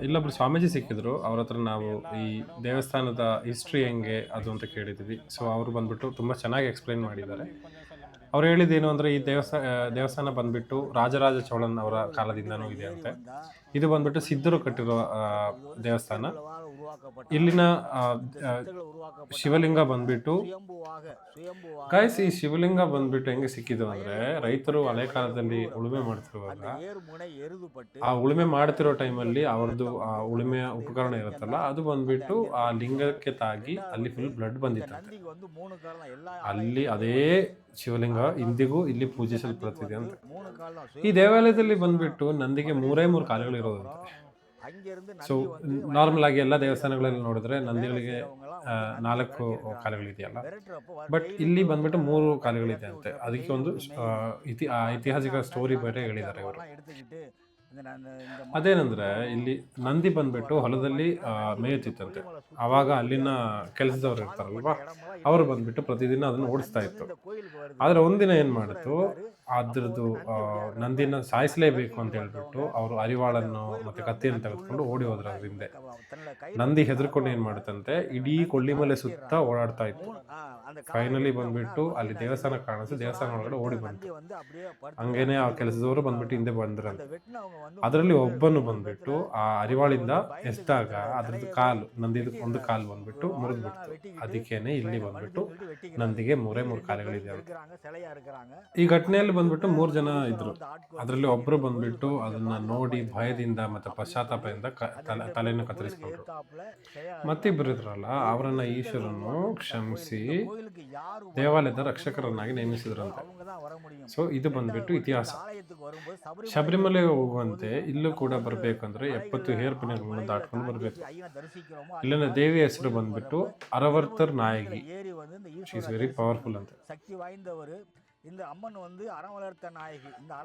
ಇಲ್ಲೊಬ್ರು ಸ್ವಾಮೀಜಿ ಸಿಕ್ಕಿದ್ರು. ಅವ್ರ ಹತ್ರ ನಾವು ಈ ದೇವಸ್ಥಾನದ ಹಿಸ್ಟ್ರಿ ಹೆಂಗೆ ಅದು ಅಂತ ಕೇಳಿದ್ವಿ. ಸೊ ಅವರು ಬಂದ್ಬಿಟ್ಟು ತುಂಬ ಚೆನ್ನಾಗಿ ಎಕ್ಸ್‌ಪ್ಲೈನ್ ಮಾಡಿದ್ದಾರೆ. ಅವ್ರು ಹೇಳಿದ್ದೇನು ಅಂದ್ರೆ ಈ ದೇವಸ್ಥಾನ ಬಂದ್ಬಿಟ್ಟು ರಾಜರಾಜ ಚೋಳನ್ ಅವರ ಕಾಲದಿಂದನೂ ಇದೆ ಅಂತೆ. ಇದು ಬಂದ್ಬಿಟ್ಟು ಸಿದ್ಧರು ಕಟ್ಟಿರೋ ದೇವಸ್ಥಾನ. ಇಲ್ಲಿನ ಆಹ್, ಆಹ್, ಶಿವಲಿಂಗ ಬಂದ್ಬಿಟ್ಟು ಗಾಯ್ಸ್ ಈ ಶಿವಲಿಂಗ ಬಂದ್ಬಿಟ್ಟು ಹೆಂಗೆ ಸಿಕ್ಕಿದ್ದು ಅಂದ್ರೆ ರೈತರು ಹಳೆ ಕಾಲದಲ್ಲಿ ಉಳುಮೆ ಮಾಡ್ತಿರುವಾಗ ಆ ಉಳುಮೆ ಮಾಡ್ತಿರೋ ಟೈಮಲ್ಲಿ ಅವ್ರದ್ದು ಆ ಉಳುಮೆಯ ಉಪಕರಣ ಇರುತ್ತಲ್ಲ ಅದು ಬಂದ್ಬಿಟ್ಟು ಆ ಲಿಂಗಕ್ಕೆ ತಾಗಿ ಅಲ್ಲಿ ಫುಲ್ ಬ್ಲಡ್ ಬಂದಿತ್ತಂತೆ. ಅಲ್ಲಿ ಅದೇ ಶಿವಲಿಂಗ ಇಂದಿಗೂ ಇಲ್ಲಿ ಪೂಜಿಸಲ್ಪಡುತ್ತಿದೆ ಅಂತ. ಈ ದೇವಾಲಯದಲ್ಲಿ ಬಂದ್ಬಿಟ್ಟು ನಂದಿಗೆ ಮೂರೇ ಮೂರು ಕಾಲುಗಳು ಇರೋದಂತೆ. ಸೊ ನಾರ್ಮಲ್ ಆಗಿ ಎಲ್ಲ ದೇವಸ್ಥಾನಗಳಲ್ಲಿ ನೋಡಿದ್ರೆ ನಂದಿಗಳಿಗೆ 4 ಕಾಲುಗಳಿದೆಯಲ್ಲ. ಬಟ್ ಇಲ್ಲಿ ಬಂದ್ಬಿಟ್ಟು 3 ಕಾಲುಗಳಿದೆ ಅಂತೆ. ಅದಕ್ಕೆ ಒಂದು ಐತಿಹಾಸಿಕ ಸ್ಟೋರಿ ಬೇರೆ ಹೇಳಿದ್ದಾರೆ ಇವರು. ಅದೇನಂದ್ರೆ ಇಲ್ಲಿ ನಂದಿ ಬಂದ್ಬಿಟ್ಟು ಹೊಲದಲ್ಲಿ ಮೇಯುತ್ತಿತ್ತಂತೆ. ಆವಾಗ ಅಲ್ಲಿನ ಕೆಲಸದವ್ರು ಇರ್ತಾರಲ್ವಾ, ಅವರು ಬಂದ್ಬಿಟ್ಟು ಪ್ರತಿದಿನ ಅದನ್ನು ಓಡಿಸ್ತಾ ಇತ್ತು. ಆದ್ರೆ ಒಂದಿನ ಏನ್ ಮಾಡಿತು, ಅದ್ರದ್ದು ನಂದಿನ ಸಾಯಿಸಲೇಬೇಕು ಅಂತ ಹೇಳ್ಬಿಟ್ಟು ಅವರು ಅರಿವಾಳನ್ನು ಮತ್ತೆ ಕತ್ತಿಯನ್ನು ತೆಗೆದುಕೊಂಡು ಓಡಿ ಹೋದ್ರು ಅದ್ರ ಹಿಂದೆ. ನಂದಿ ಹೆದರ್ಕೊಂಡು ಏನ್ ಮಾಡುತ್ತಂತೆ, ಇಡೀ ಕೊಳ್ಳಿಮಲೆ ಸುತ್ತ ಓಡಾಡ್ತಾ ಇತ್ತು. ಫೈನಲಿ ಬಂದ್ಬಿಟ್ಟು ಅಲ್ಲಿ ದೇವಸ್ಥಾನ ಕಾಣಿಸಿ ದೇವಸ್ಥಾನ ಒಳಗಡೆ ಓಡಿ ಬಂತು. ಹಂಗೇನೆ ಆ ಕೆಲಸದವರು ಬಂದ್ಬಿಟ್ಟು ಹಿಂದೆ ಬಂದ್ರಂತೆ. ಅದರಲ್ಲಿ ಒಬ್ಬನು ಬಂದ್ಬಿಟ್ಟು ಆ ಅರಿವಾಳಿಂದ ಎಸ್ದಾಗ ಅದ್ರದ್ದು ಕಾಲು ನಂದಿದು ಒಂದು ಕಾಲು ಬಂದ್ಬಿಟ್ಟು ಮುರಿದ್ಬಿಡ್ತು. ಅದಕ್ಕೇನೆ ಇಲ್ಲಿ ಬಂದ್ಬಿಟ್ಟು ನಂದಿಗೆ ಮೂರೇ ಮೂರು ಕಾಲುಗಳಿದೆ ಅಂತ. ಈ ಘಟನೆಯಲ್ಲಿ ಬಂದ್ಬಿಟ್ಟು 3 ಜನ ಇದ್ರು. ಅದರಲ್ಲಿ ಒಬ್ರು ಬಂದ್ಬಿಟ್ಟು ಅದನ್ನ ನೋಡಿ ಭಯದಿಂದ ಮತ್ತೆ ಪಶ್ಚಾತ್ತಾಪದಿಂದ ತಲೆಯನ್ನು ಕತ್ತರಿಸ್ಕೊಂಡ್ರು. ಮತ್ತಿಬ್ಬರು ಇದ್ರಲ್ಲ ಅವರನ್ನ ಈಶ್ವರನು ಕ್ಷಮಿಸಿ ದೇವಾಲಯದ ರಕ್ಷಕರನ್ನಾಗಿ ನೇಮಿಸಿದ್ರಂತೆ. ಸೊ ಇದು ಬಂದ್ಬಿಟ್ಟು ಇತಿಹಾಸ. ಶಬರಿಮಲೆ ಹೋಗುವಂತೆ ಇಲ್ಲೂ ಕೂಡ ಬರ್ಬೇಕಂದ್ರೆ 70 ಹೇರ್ಪಿನಗಳನ್ನು ದಾಟ್ಕೊಂಡು ಬರ್ಬೇಕು. ಇಲ್ಲಿನ ದೇವಿ ಹೆಸರು ಬಂದ್ಬಿಟ್ಟು ಅರವರ್ತರ್ ನಾಯಗಿ. ಶಿ ಇಸ್ ವೆರಿ ಪವರ್ಫುಲ್ ಅಂತ.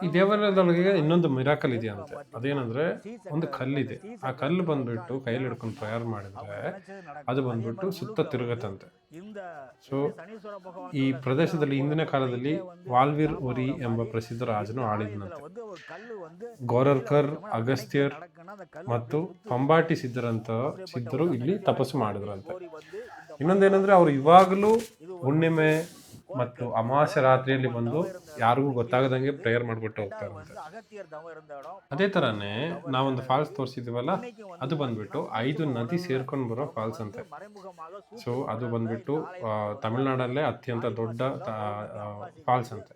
ಈ ದೇವಾಲಯದೊಳಗೆ ಇನ್ನೊಂದು ಮಿರಾಕಲ್ ಇದೆಯಂತೆ. ಅದೇನಂದ್ರೆ ಒಂದು ಕಲ್ಲಿದೆ. ಆ ಕಲ್ಲು ಬಂದ್ಬಿಟ್ಟು ಕೈಯಲ್ಲಿ ಹಿಡ್ಕೊಂಡು ಪ್ರೇಯರ್ ಮಾಡಿದ್ರೆ ಅದು ಬಂದ್ಬಿಟ್ಟು ಸುತ್ತ ತಿರುಗತ್ತಂತೆ. ಸೊ ಈ ಪ್ರದೇಶದಲ್ಲಿ ಹಿಂದಿನ ಕಾಲದಲ್ಲಿ ವಾಲ್ವೀರ್ ಒರಿ ಎಂಬ ಪ್ರಸಿದ್ಧ ರಾಜನು ಆಳಿದನಂತೆ. ಗೋರರ್ಕರ್, ಅಗಸ್ತ್ಯರ್ ಮತ್ತು ಪಂಬಾಟಿ ಸಿದ್ಧರು ಇಲ್ಲಿ ತಪಸ್ಸು ಮಾಡಿದ್ರಂತೆ. ಇನ್ನೊಂದೇನಂದ್ರೆ ಅವ್ರು ಇವಾಗಲೂ ಹುಣ್ಣಿಮೆ ಮತ್ತು ಅಮಾವಾಸ್ಯ ರಾತ್ರಿಯಲ್ಲಿ ಬಂದು ಯಾರಿಗೂ ಗೊತ್ತಾಗದಂಗೆ ಪ್ರೇಯರ್ ಮಾಡ್ಬಿಟ್ಟು ಹೋಗ್ತಾರಂತೆ. ಅದೇ ತರಾನೇ ನಾವೊಂದು ಫಾಲ್ಸ್ ತೋರಿಸಿದ್ವಲ್ಲ, ಅದು ಬಂದ್ಬಿಟ್ಟು 5 ನದಿ ಸೇರ್ಕೊಂಡು ಬರೋ ಫಾಲ್ಸ್ ಅಂತೆ. ಸೊ ಅದು ಬಂದ್ಬಿಟ್ಟು ತಮಿಳ್ನಾಡಲ್ಲೇ ಅತ್ಯಂತ ದೊಡ್ಡ ಫಾಲ್ಸ್ ಅಂತೆ.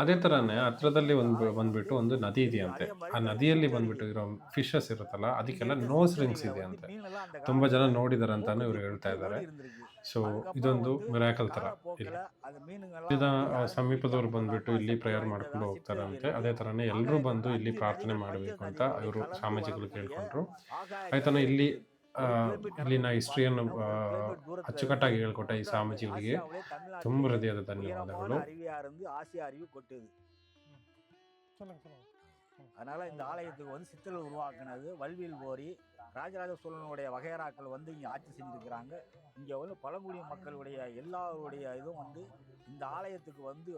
ಅದೇ ತರಾನೇ ಹತ್ರದಲ್ಲಿ ಬಂದ್ಬಿಟ್ಟು ಒಂದು ನದಿ ಇದೆಯಂತೆ. ಆ ನದಿಯಲ್ಲಿ ಬಂದ್ಬಿಟ್ಟು ಇರೋ ಫಿಶಸ್ ಇರುತ್ತಲ್ಲ ಅದಕ್ಕೆಲ್ಲ ನೋಸ್ ರಿಂಗ್ಸ್ ಇದೆ ಅಂತೆ. ತುಂಬಾ ಜನ ನೋಡಿದಾರೆ ಅಂತಾನು ಇವ್ರು ಹೇಳ್ತಾ ಇದ್ದಾರೆ. ಸೊ ಇದೊಂದು ಮಿರಾಕಲ್ ತರ ಇಲ್ಲಿ ಸಮೀಪದವ್ರು ಬಂದ್ಬಿಟ್ಟು ಇಲ್ಲಿ ಪ್ರೇಯರ್ ಮಾಡ್ಕೊಂಡು ಹೋಗ್ತಾರಂತೆ. ಅದೇ ತರಾನೇ ಎಲ್ಲರೂ ಬಂದು ಇಲ್ಲಿ ಪ್ರಾರ್ಥನೆ ಮಾಡಬೇಕು ಅಂತ ಇವರು ಸ್ವಾಮೀಜಿಗಳು ಕೇಳ್ಕೊಂಡ್ರು. ಆಯ್ತಾನ ಇಲ್ಲಿನ ಹಿಸ್ಟ್ರಿಯನ್ನು ಅಚ್ಚುಕಟ್ಟಾಗಿ ಹೇಳ್ಕೊಟ್ಟ ಈ ಸ್ವಾಮೀಜಿಗಳಿಗೆ ತುಂಬ ಹೃದಯದ ಧನ್ಯವಾದಗಳು. அதனால இந்த ஆலயத்துக்கு வந்து சித்தர்கள் உருவாக்குனது வல்வில் ஓரி ராஜராஜ சோழனுடைய வகையறாக்கள் வந்து இங்கே ஆட்சி செஞ்சுருக்கிறாங்க. இங்கே வந்து பழங்குடி மக்களுடைய எல்லாருடைய இதுவும் வந்து இந்த ஆலயத்துக்கு வந்து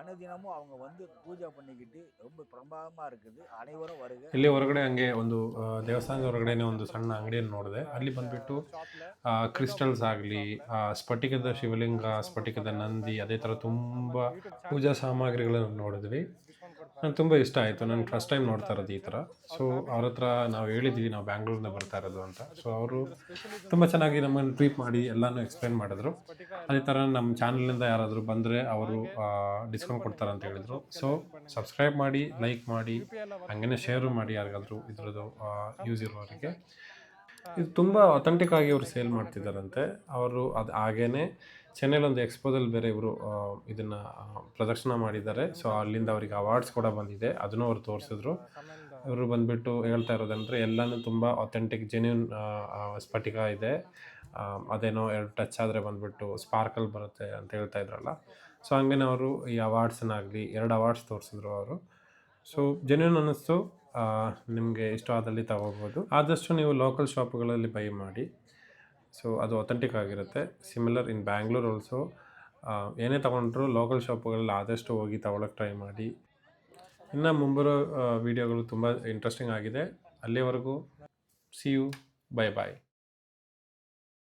ಅನುದಿನವೂ அவங்க வந்து ಪೂಜೆ பண்ணிக்கிட்டு ரொம்ப ಪ್ರಭಾವமாக இருக்குது. ಅನೇವರೂ வருக. ಇಲ್ಲಿ ಹೊರಗಡೆ ಹಂಗೆ ಒಂದು ದೇವಸ್ಥಾನದ ಹೊರಗಡೆನೆ ಒಂದು ಸಣ್ಣ ಅಂಗಡಿಯನ್ನು ನೋಡಿದೆ. ಅಲ್ಲಿ ಬಂದ್ಬಿಟ್ಟು ಕ್ರಿಸ್ಟಲ್ಸ್ ಆಗಲಿ, ಸ್ಫಟಿಕದ ಶಿವಲಿಂಗ, ಸ್ಫಟಿಕದ ನಂದಿ, ಅದೇ ಥರ ತುಂಬ ಪೂಜಾ ಸಾಮಗ್ರಿಗಳನ್ನು ನೋಡಿದ್ವಿ. ನನಗೆ ತುಂಬ ಇಷ್ಟ ಆಯಿತು. ನಾನು ಫಸ್ಟ್ ಟೈಮ್ ನೋಡ್ತಾ ಇರೋದು ಈ ಥರ. ಸೊ ಅವ್ರ ಹತ್ರ ನಾವು ಹೇಳಿದ್ವಿ ನಾವು ಬ್ಯಾಂಗ್ಳೂರಿಂದ ಬರ್ತಾ ಇರೋದು ಅಂತ. ಸೊ ಅವರು ತುಂಬ ಚೆನ್ನಾಗಿ ನಮ್ಮನ್ನು ಟ್ರೀಟ್ ಮಾಡಿ ಎಲ್ಲನೂ ಎಕ್ಸ್ಪ್ಲೈನ್ ಮಾಡಿದ್ರು. ಅದೇ ಥರ ನಮ್ಮ ಚಾನಲಿಂದ ಯಾರಾದರೂ ಬಂದರೆ ಅವರು ಡಿಸ್ಕೌಂಟ್ ಕೊಡ್ತಾರೆ ಅಂತ ಹೇಳಿದರು. ಸೊ ಸಬ್ಸ್ಕ್ರೈಬ್ ಮಾಡಿ, ಲೈಕ್ ಮಾಡಿ, ಹಾಗೇ ಶೇರು ಮಾಡಿ ಯಾರಿಗಾದರೂ ಇದ್ರದ್ದು ಯೂಸ್ ಇರೋರಿಗೆ. ಇದು ತುಂಬ ಅಥೆಂಟಿಕ್ ಆಗಿ ಅವರು ಸೇಲ್ ಮಾಡ್ತಿದ್ದಾರಂತೆ. ಅವರು ಅದು ಹಾಗೇ ಚೆನ್ನೈಲಿ ಒಂದು ಎಕ್ಸ್ಪೋದಲ್ಲಿ ಬೇರೆ ಇವರು ಇದನ್ನು ಪ್ರದರ್ಶನ ಮಾಡಿದ್ದಾರೆ. ಸೊ ಅಲ್ಲಿಂದ ಅವರಿಗೆ ಅವಾರ್ಡ್ಸ್ ಕೂಡ ಬಂದಿದೆ, ಅದನ್ನು ಅವರು ತೋರಿಸಿದ್ರು. ಇವರು ಬಂದುಬಿಟ್ಟು ಹೇಳ್ತಾ ಇರೋದಂದರೆ ಎಲ್ಲನೂ ತುಂಬ ಅಥೆಂಟಿಕ್ ಜೆನ್ಯೂನ್ ಸ್ಫಟಿಕ ಇದೆ. ಅದೇನೋ ಎರಡು ಟಚ್ ಆದರೆ ಬಂದುಬಿಟ್ಟು ಸ್ಪಾರ್ಕಲ್ ಬರುತ್ತೆ ಅಂತ ಹೇಳ್ತಾ ಇದ್ರಲ್ಲ. ಸೊ ಹಂಗೆ ಅವರು ಈ ಅವಾರ್ಡ್ಸನ್ನಾಗಲಿ 2 ಅವಾರ್ಡ್ಸ್ ತೋರಿಸಿದ್ರು ಅವರು. ಸೊ ಜೆನ್ಯೂನ್ ಅನ್ನಿಸ್ತು. ನಿಮಗೆ ಇಷ್ಟ ಆದಲ್ಲಿ ತಗೋಬೋದು. ಆದಷ್ಟು ನೀವು ಲೋಕಲ್ ಶಾಪ್ಗಳಲ್ಲಿ ಬೈ ಮಾಡಿ. ಸೊ ಅದು ಅಥೆಂಟಿಕ್ ಆಗಿರುತ್ತೆ. ಸಿಮಿಲರ್ ಇನ್ ಬ್ಯಾಂಗ್ಳೂರ್ ಆಲ್ಸೋ. ಏನೇ ತೊಗೊಂಡ್ರು ಲೋಕಲ್ ಶಾಪ್ಗಳಲ್ಲಿ ಆದಷ್ಟು ಹೋಗಿ ತಗೊಳ್ಳೋಕ್ಕೆ ಟ್ರೈ ಮಾಡಿ. ಇನ್ನು ಮುಂಬರೋ ವೀಡಿಯೋಗಳು ತುಂಬ ಇಂಟ್ರೆಸ್ಟಿಂಗ್ ಆಗಿದೆ. ಅಲ್ಲಿವರೆಗೂ See you. Bye bye.